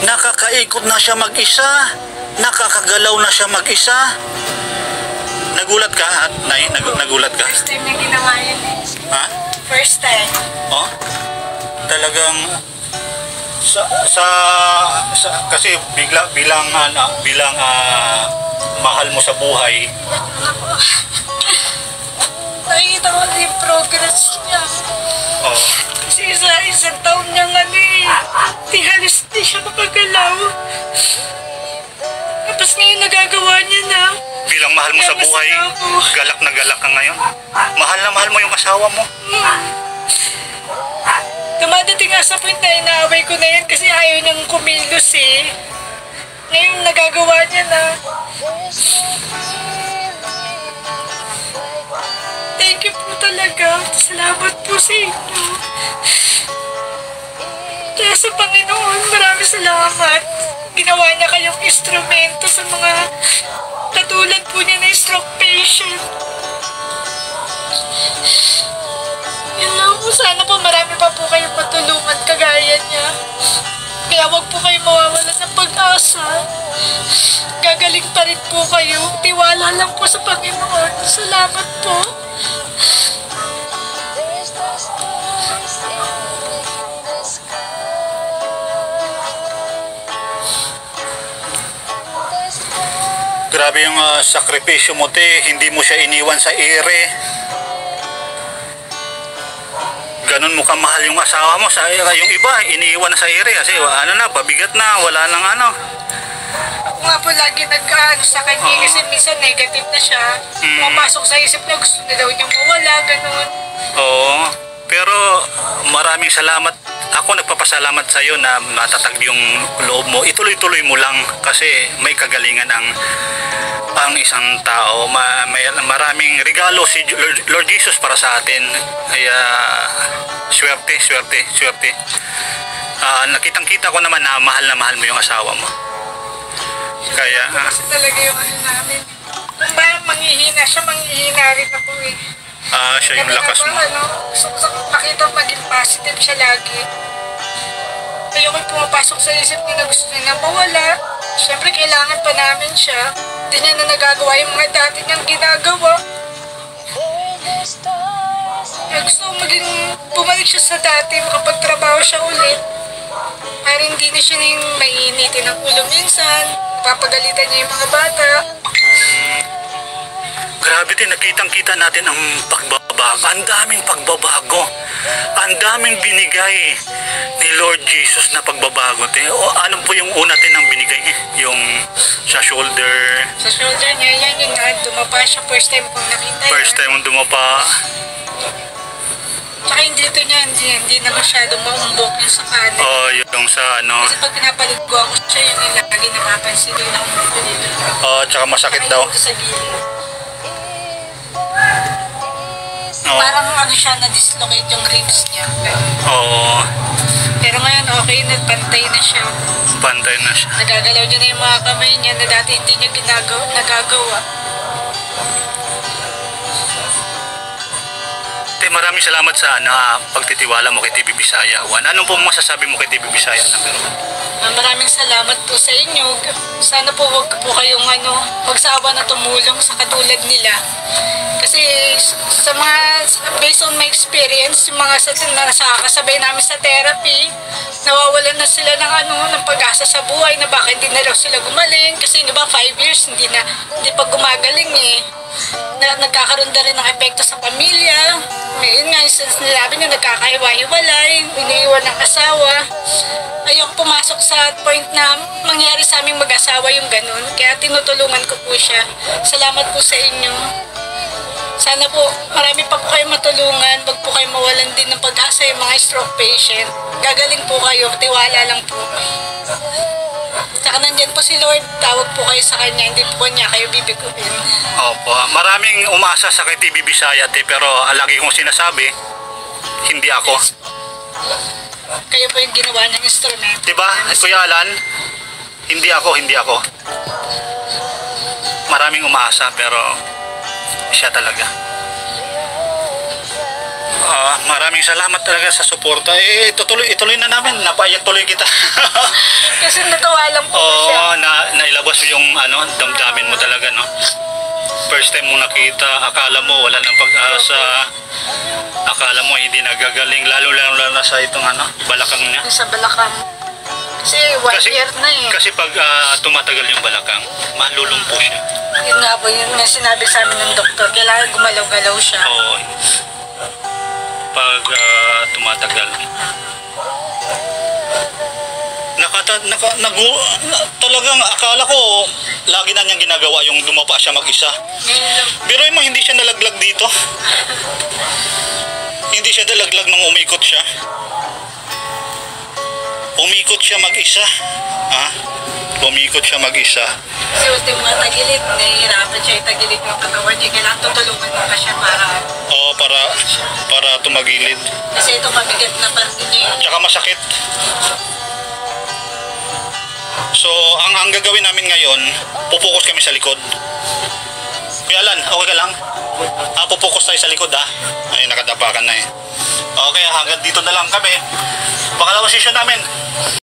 Nakakaikot na siya mag-isa. Nakakagalaw na siya mag-isa. Nagulat ka, Nay? Nagulat ka? First time na ginawa yun eh. Ha? First time. Oh? Talagang kasi bilang mahal mo sa buhay. Nakikita ko yung progress niya. Oh. Kasi isang taon niyang halos di siya makagalaw. Tapos ngayon nagagawa niya na. Bilang mahal mo sa buhay, galak na galak ka ngayon. Mahal na mahal mo yung asawa mo. Dumadating nga sa point na inaaway ko na yan kasi ayaw niyang kumilos eh. Ngayon nagagawa niya na. Thank you po talaga. Salamat po sa inyo. Kaya sa Panginoon, maraming salamat. Ginawa niya kayong instrumento sa mga katulad po niya na stroke patient. Yun lang po, sana po marami pa po kayong matulungan kagaya niya. Kaya wag po kayo mawawalan ng pag-asa. Gagaling pa rin po kayo. Tiwala lang po sa Panginoon. Salamat po. Grabe yung sakripisyo mo, te. Hindi mo siya iniwan sa ere. Ganun mo kamahal yung asawa mo. Yung iba, iniiwan na sa ere kasi pabigat na, wala nang ano. Ako nga po lagi sa kanya kasi minsan negative na siya. Pumapasok sa isip niya, gusto na daw niyang mawala, ganun. Oo. Pero maraming salamat. Ako nagpapasalamat sa iyo na matatag yung loob mo. Ituloy-tuloy mo lang kasi may kagalingan ang isang tao. Maraming regalo si Lord Jesus para sa atin. Kaya swerte. Nakitang-kita ko naman na mahal mo yung asawa mo. Kaya kasi talaga yung namin. Kung ba manghihina siya, manghihina rin ako eh. Siya yung lakas mo. Gusto ko makita maging positive siya lagi. Ayoko pumapasok sa isip niya na gusto niya na mawala. Siyempre kailangan pa namin siya. Hindi niya na nagagawa yung mga dati niyang ginagawa. Kaya gusto ko bumalik siya sa dati, makapagtrabaho siya ulit. Para hindi na siya yung mainitin ng ulo minsan. Papagalitan niya yung mga bata. Grabe din, nakitang-kita natin ang pagbabago. Ang daming pagbabago. Ang daming binigay ni Lord Jesus na pagbabago. Ano po yung una ang binigay niya? Yung sa shoulder. Sa shoulder niya, yan yung dumapa siya. First time kong nakita yan. First time dumapa. Tsaka yung dito niya, hindi na masyadong maumbok yung sa kanan. Yung sa Kasi pag pinapaliguan ko siya, yun yung lagi napapansin ko yung naumbok dito. Tsaka masakit daw. Tsaka sa gilid. Parang siya na-dislocate yung ribs niya. Pero ngayon okay na, pantay na siya. Nagagalaw niya na yung mga kamay niya na dati hindi niya nagagawa. Maraming salamat sa pagtitiwala mo kay TV Bisaya 1. Anong po masasabi mo kay TV Bisaya number 1? Maraming salamat po sa inyo. Sana po wag po kayong magsawa na tumulong sa katulad nila. Kasi sa based on my experience, yung mga nakakasabay namin sa therapy, nawawalan na sila ng pag-asa sa buhay na baka hindi na daw sila gumaling. Kasi 5 years hindi pa gumagaling eh. Nagkakaroon na rin ng epekto sa pamilya. Yun nga, since nilabi niya nagkakahiwa-hiwalay, iniiwan ng asawa. Ayoko pumasok sa point na mangyari sa aming mag-asawa yung ganun. Kaya tinutulungan ko po siya. Salamat po sa inyo. Sana po marami pa po kayo matulungan. Wag po kayo mawalan din ng pag-asa yung mga stroke patient. Gagaling po kayo, tiwala lang po. Saka nandyan po si Lord, tawag po kayo sa kanya, hindi po niya kayo bibiguin. Opo, maraming umasa sa kay TV Bisaya, pero lagi kong sinasabi, hindi ako. Kayo po yung ginawa ng instrument. Diba, Kuya Alan? Hindi ako. Maraming umaasa, pero siya talaga. Maraming salamat talaga sa suporta. Ituloy na namin. Napaiyak tuloy kita. Kasi Lumakas yung damdamin mo talaga, no? First time mo nakita, akala mo wala ng pag-asa. Akala mo hindi nagagaling, lalo na sa itong balakang niya. Yung sa balakang. Kasi 1 year na eh. Kasi pag tumatagal yung balakang, malulumpo siya. Yun nga po, yun nga sinabi sa amin ng doktor. Kailangan gumalaw-galaw siya. Oo. Pag tumatagal. Talagang akala ko lagi na niyang ginagawa yung dumapa siya mag-isa. Pero mo hindi siya nalaglag dito. Hindi siya nalaglag nang umikot siya. Umikot siya mag-isa. Umikot siya mag-isa. Kasi ultimo mga tagilid, nahihirapan siya itagilid yung katawan niya. Kailangan tutulungan mo pa siya para tumagilid. Kasi ito mabigat na parte niya. Tsaka masakit. So, ang gagawin namin ngayon, pupokus kami sa likod. Kuya Alan, okay ka lang? Pupokus tayo sa likod Ay, nakadapakan na eh. Okay, hanggang dito na lang kami. Pangalawang session namin.